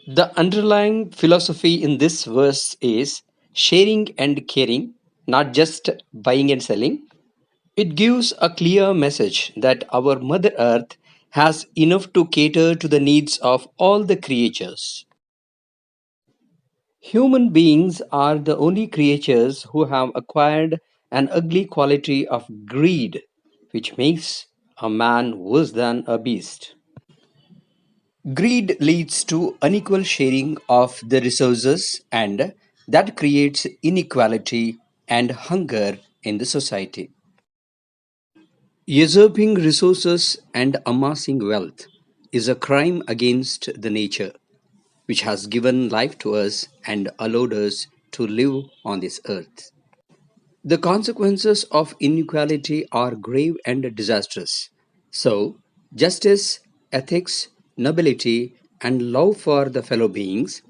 The underlying philosophy in this verse is sharing and caring, not just buying and selling. It gives a clear message that our Mother Earth has enough to cater to the needs of all the creatures. Human beings are the only creatures who have acquired an ugly quality of greed, which makes a man worse than a beast. Greed leads to unequal sharing of the resources, and that creates inequality and hunger in the society. Usurping resources and amassing wealth is a crime against the nature, which has given life to us and allowed us to live on this earth. The consequences of inequality are grave and disastrous. So, justice, ethics, nobility, and love for the fellow beings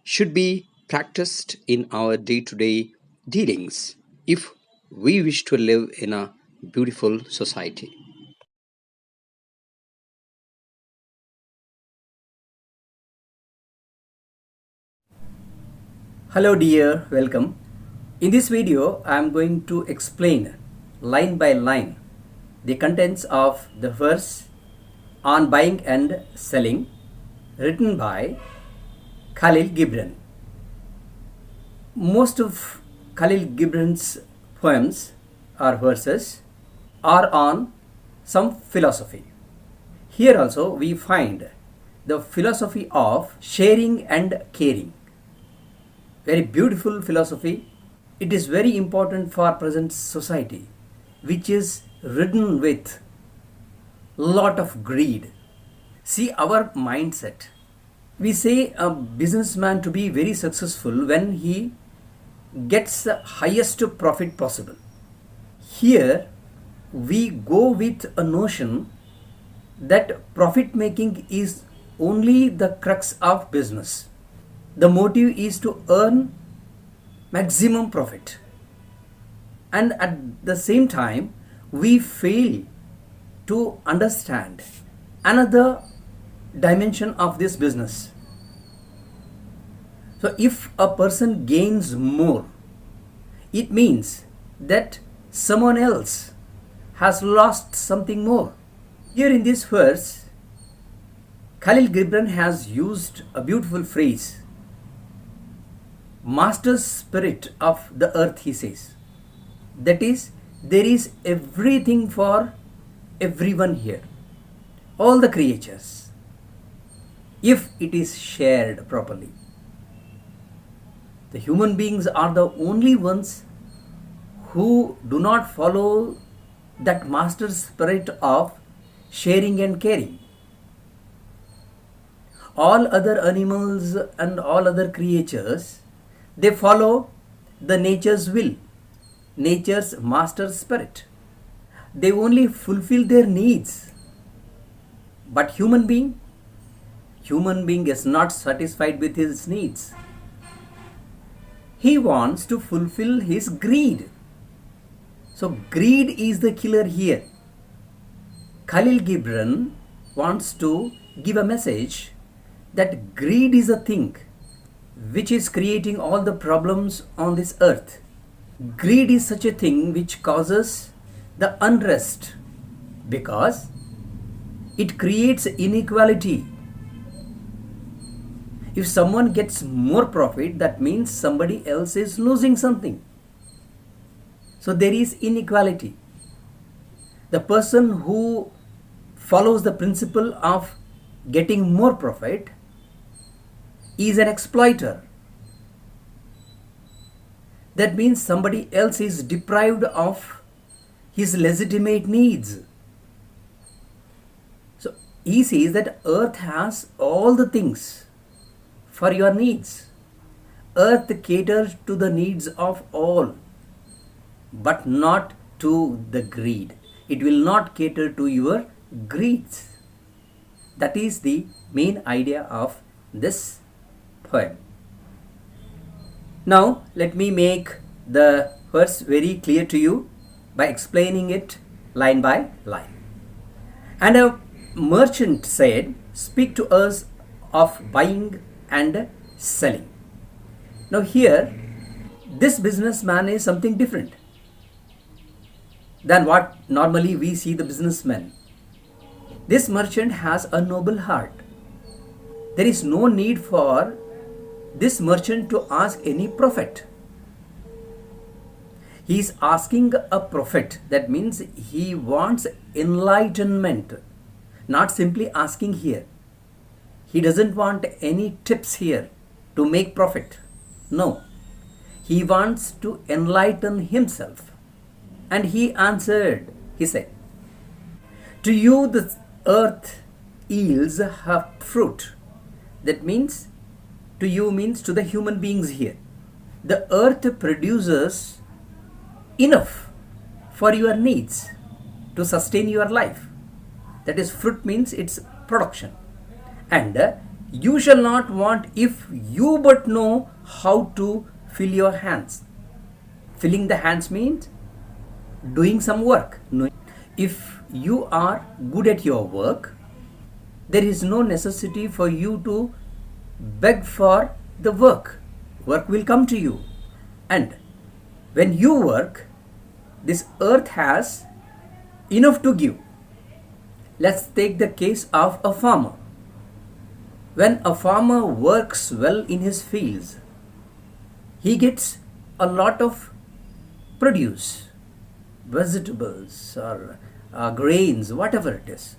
should be practiced in our day to day dealings if we wish to live in a beautiful society. Hello dear, welcome. In this video, I am going to explain line by line the contents of the verse on buying and selling written by Kahlil Gibran. Most of Kahlil Gibran's poems or verses are on some philosophy. Here also we find the philosophy of sharing and caring. Very beautiful philosophy. It is very important for present society, which is ridden with lot of greed. See our mindset. We say a businessman to be very successful when he gets the highest profit possible. Here we go with a notion that profit making is only the crux of business. The motive is to earn maximum profit, and at the same time we fail to understand another dimension of this business. So if a person gains more, it means that someone else has lost something more. Here in this verse, Kahlil Gibran has used a beautiful phrase, master spirit of the earth, he says. That is, there is everything for everyone here, all the creatures, if it is shared properly. The human beings are the only ones who do not follow that master spirit of sharing and caring. All other animals and all other creatures, they follow the nature's will, nature's master spirit. They only fulfill their needs. But human being is not satisfied with his needs. He wants to fulfill his greed. So greed is the killer here. Kahlil Gibran wants to give a message that greed is a thing which is creating all the problems on this earth. Greed is such a thing which causes the unrest because it creates inequality. If someone gets more profit, that means somebody else is losing something. So there is inequality. The person who follows the principle of getting more profit is an exploiter. That means somebody else is deprived of his legitimate needs. So he says that earth has all the things for your needs. Earth caters to the needs of all, but not to the greed. It will not cater to your greeds. That is the main idea of this poem. Now let me make the verse very clear to you by explaining it line by line. And a merchant said, "Speak to us of buying and selling. Now here, this businessman is something different than what normally we see the businessman. This merchant has a noble heart. There is no need for this merchant to ask any profit. He is asking a profit. That means he wants enlightenment, not simply asking here. He doesn't want any tips here to make profit. No, he wants to enlighten himself. And he answered, he said, to you the earth yields her fruit. That means, to you means to the human beings here. The earth produces enough for your needs to sustain your life. That is, fruit means its production. And you shall not want if you but know how to fill your hands. Filling the hands means doing some work. If you are good at your work, there is no necessity for you to beg for the work. Work will come to you. And when you work, this earth has enough to give. Let's take the case of a farmer. When a farmer works well in his fields, he gets a lot of produce, vegetables or grains, whatever it is.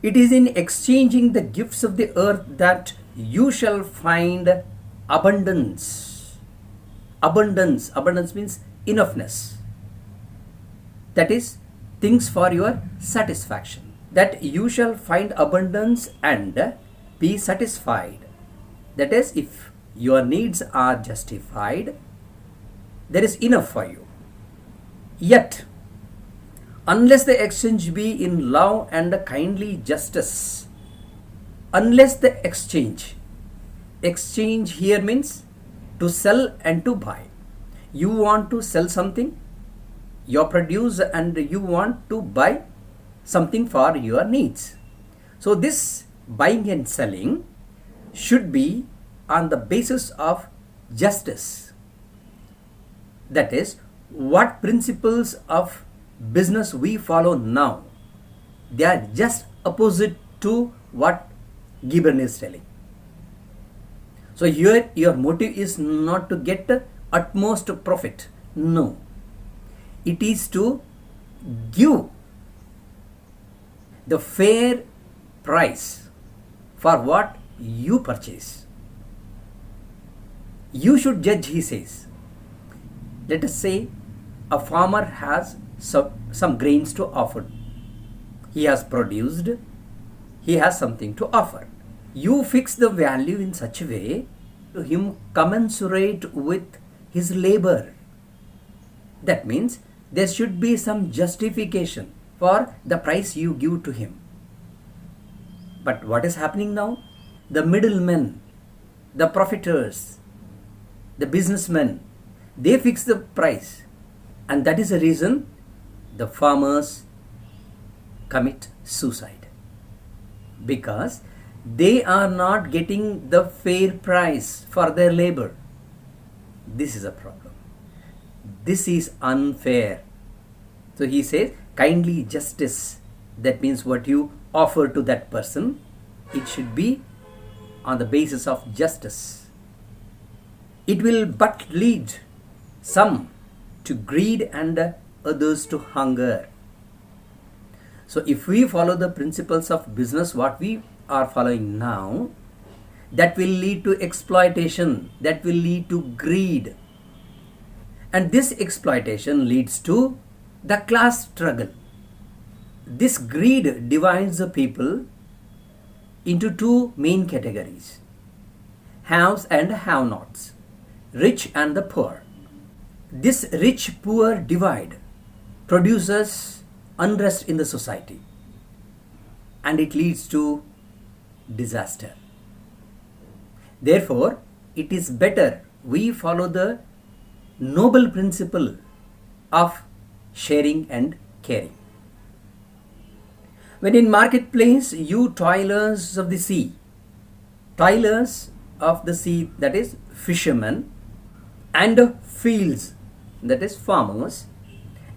It is in exchanging the gifts of the earth that you shall find abundance. Abundance. Abundance means enoughness. That is, things for your satisfaction. That you shall find abundance and be satisfied. That is, if your needs are justified, there is enough for you. Yet, unless the exchange be in love and kindly justice, unless the exchange here means to sell and to buy. You want to sell something, your produce, and you want to buy something for your needs. So this buying and selling should be on the basis of justice. That is, what principles of business we follow now, they are just opposite to what Gibran is telling. So here your motive is not to get the utmost profit. No. It is to give the fair price for what you purchase. You should judge, he says. Let us say a farmer has some grains to offer. He has produced, he has something to offer. You fix the value in such a way to him commensurate with his labor. That means there should be some justification for the price you give to him. But what is happening now? The middlemen, the profiteers, the businessmen, they fix the price. And that is the reason the farmers commit suicide. Because they are not getting the fair price for their labor. This is a problem. This is unfair. So he says, kindly justice. That means what you offer to that person, it should be on the basis of justice. It will but lead some to greed and others to hunger. So if we follow the principles of business, what we are following now, that will lead to exploitation, that will lead to greed. And this exploitation leads to the class struggle. This greed divides the people into two main categories: haves and have-nots, rich and the poor. This rich-poor divide produces unrest in the society, and it leads to disaster. Therefore, it is better we follow the noble principle of sharing and caring. When in marketplace, you toilers of the sea, Toilers of the sea, that is fishermen, and fields, that is farmers,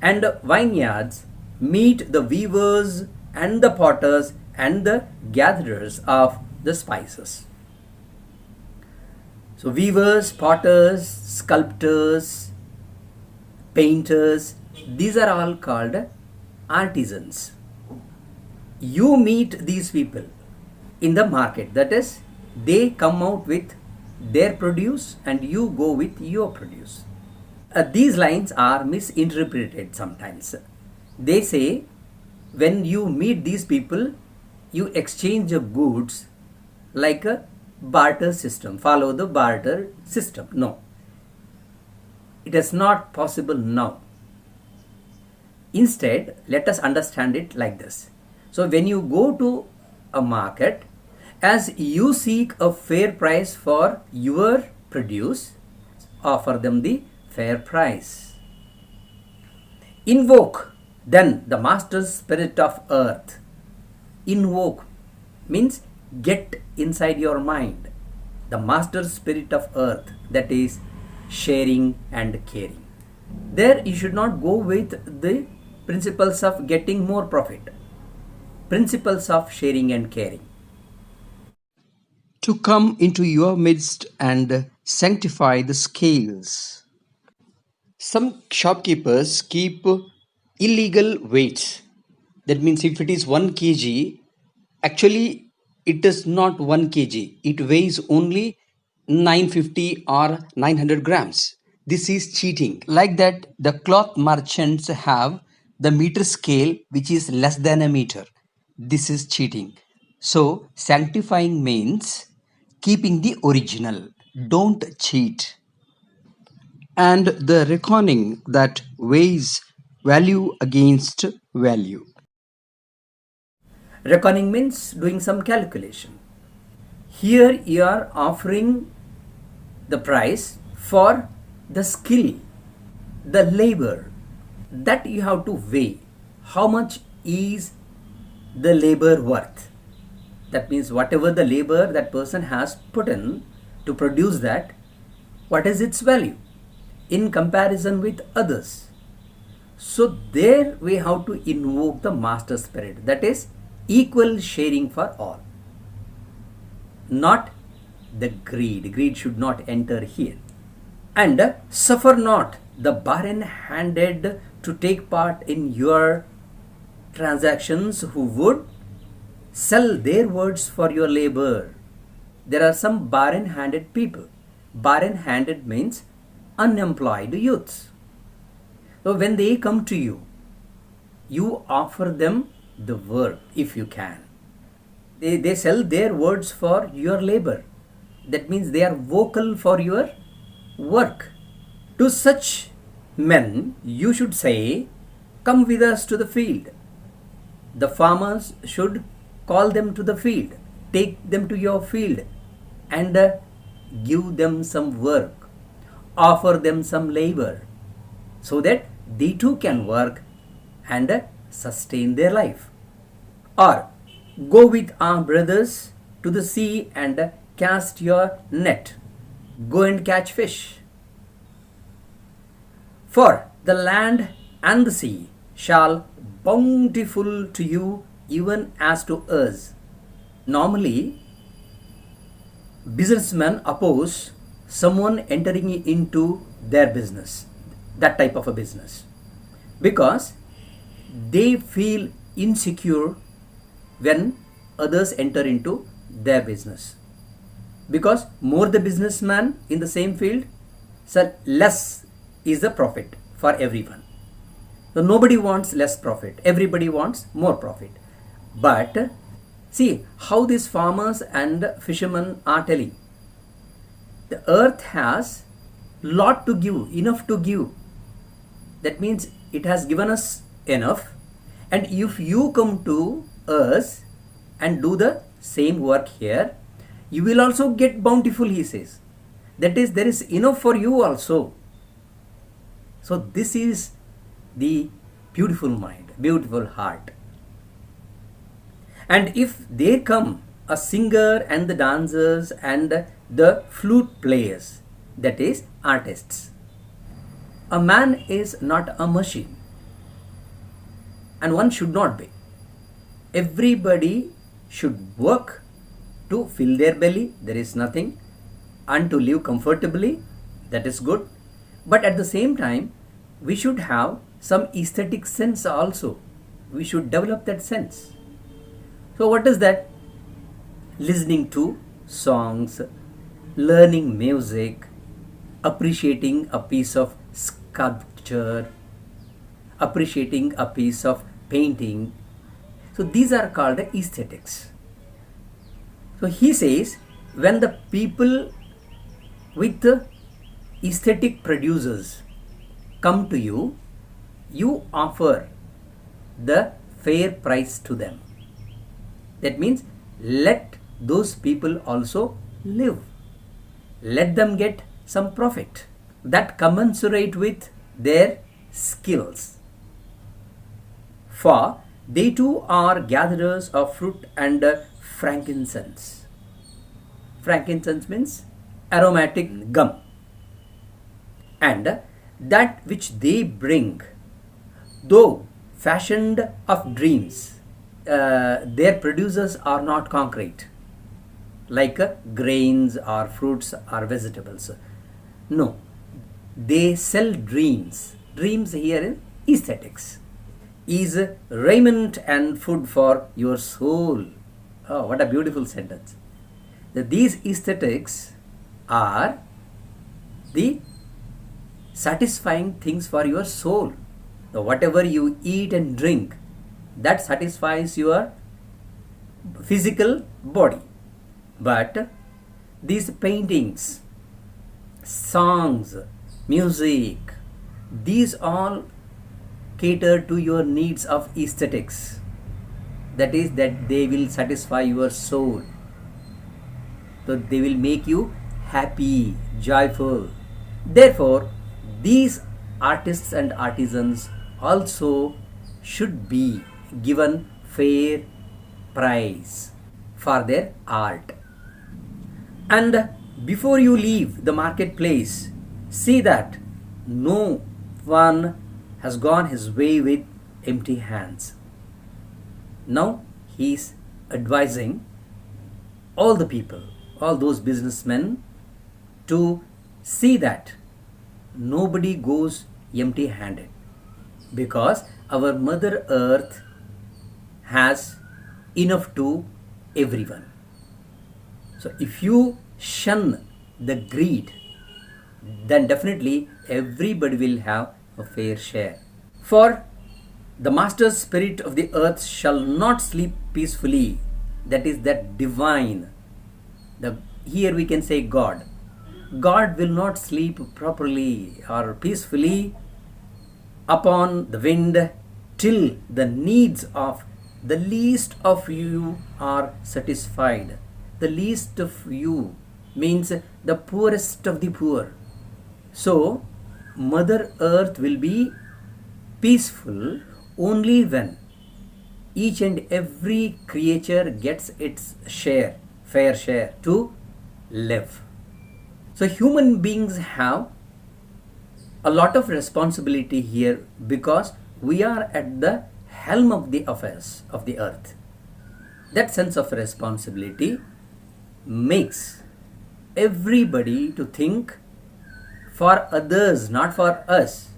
and vineyards meet the weavers and the potters and the gatherers of the spices. So, weavers, potters, sculptors, painters, these are all called artisans. You meet these people in the market, that is, they come out with their produce and you go with your produce. These lines are misinterpreted sometimes. They say when you meet these people, you exchange of goods like a barter system, follow the barter system. No, it is not possible now. Instead, let us understand it like this. So, when you go to a market, as you seek a fair price for your produce, offer them the fair price. Invoke then the master spirit of earth. Invoke means get inside your mind the master spirit of earth, that is sharing and caring. There you should not go with the principles of getting more profit, principles of sharing and caring. To come into your midst and sanctify the scales. Some shopkeepers keep illegal weights. That means if it is 1 kg, actually it is not 1 kg. It weighs only 950 or 900 grams. This is cheating. Like that, the cloth merchants have the meter scale which is less than a meter. This is cheating. So, sanctifying means keeping the original. Don't cheat. And the reckoning that weighs value against value. Reckoning means doing some calculation. Here you are offering the price for the skill, the labor, that you have to weigh. How much is the labor worth? That means whatever the labor that person has put in to produce that, what is its value in comparison with others? So there we have to invoke the master spirit, that is equal sharing for all, not the greed. Greed should not enter here. And suffer not the barren-handed to take part in your transactions who would sell their words for your labor. There are some barren-handed people. Barren-handed means unemployed youths. So when they come to you, you offer them the work if you can. They sell their words for your labor. That means they are vocal for your work. To such men, you should say, come with us to the field. The farmers should call them to the field, take them to your field and give them some work, offer them some labor so that they too can work and sustain their life. Or go with our brothers to the sea and cast your net. Go and catch fish. For the land and the sea shall bountiful to you even as to us. Normally, businessmen oppose someone entering into their business, that type of a business, because they feel insecure when others enter into their business. Because more the businessman in the same field, so less is the profit for everyone. So nobody wants less profit, everybody wants more profit. But see how these farmers and fishermen are telling. The earth has lot to give, enough to give. That means it has given us enough, and if you come to us and do the same work here, you will also get bountiful, he says. That is, there is enough for you also. So this is the beautiful mind, beautiful heart. And if they come a singer and the dancers and the flute players, that is artists. A man is not a machine, and one should not be. Everybody should work to fill their belly, there is nothing, and to live comfortably, that is good. But at the same time, we should have some aesthetic sense also. We should develop that sense. So, what is that? Listening to songs, learning music, appreciating a piece of sculpture, appreciating a piece of painting. So, these are called aesthetics. So, he says when the people with the aesthetic producers come to you, you offer the fair price to them. That means let those people also live. Let them get some profit that commensurate with their skills. For they too are gatherers of fruit and frankincense. Frankincense means aromatic gum. And that which they bring, though fashioned of dreams, their producers are not concrete, like grains or fruits or vegetables. No, they sell dreams. Dreams here is aesthetics, is raiment and food for your soul. Oh, what a beautiful sentence. These aesthetics are the satisfying things for your soul. Whatever you eat and drink, that satisfies your physical body. But these paintings, songs, music, these all cater to your needs of aesthetics. That is, that they will satisfy your soul. So they will make you happy, joyful. Therefore, these artists and artisans also should be given fair price for their art. And before you leave the marketplace, see that no one has gone his way with empty hands. Now he is advising all the people, all those businessmen, to see that nobody goes empty handed, because our Mother Earth has enough to everyone. So if you shun the greed, then definitely everybody will have a fair share. For the master spirit of the earth shall not sleep peacefully. That is that divine. Here we can say God. God will not sleep properly or peacefully upon the wind till the needs of the least of you are satisfied. The least of you means the poorest of the poor. So, Mother Earth will be peaceful only when each and every creature gets its share, fair share to live. So human beings have a lot of responsibility here, because we are at the helm of the affairs of the earth. That sense of responsibility makes everybody to think for others, not for us,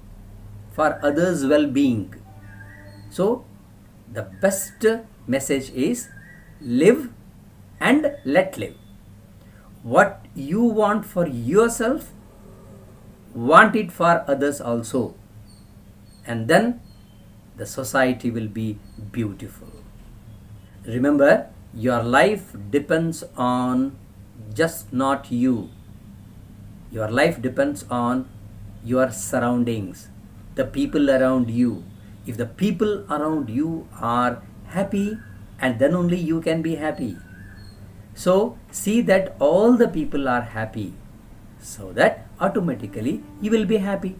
for others' well-being. So the best message is live and let live. What you want for yourself, want it for others also, and then the society will be beautiful. Remember, your life depends on just not you. Your life depends on your surroundings, the people around you. If the people around you are happy, and then only you can be happy. So see that all the people are happy, so that automatically you will be happy.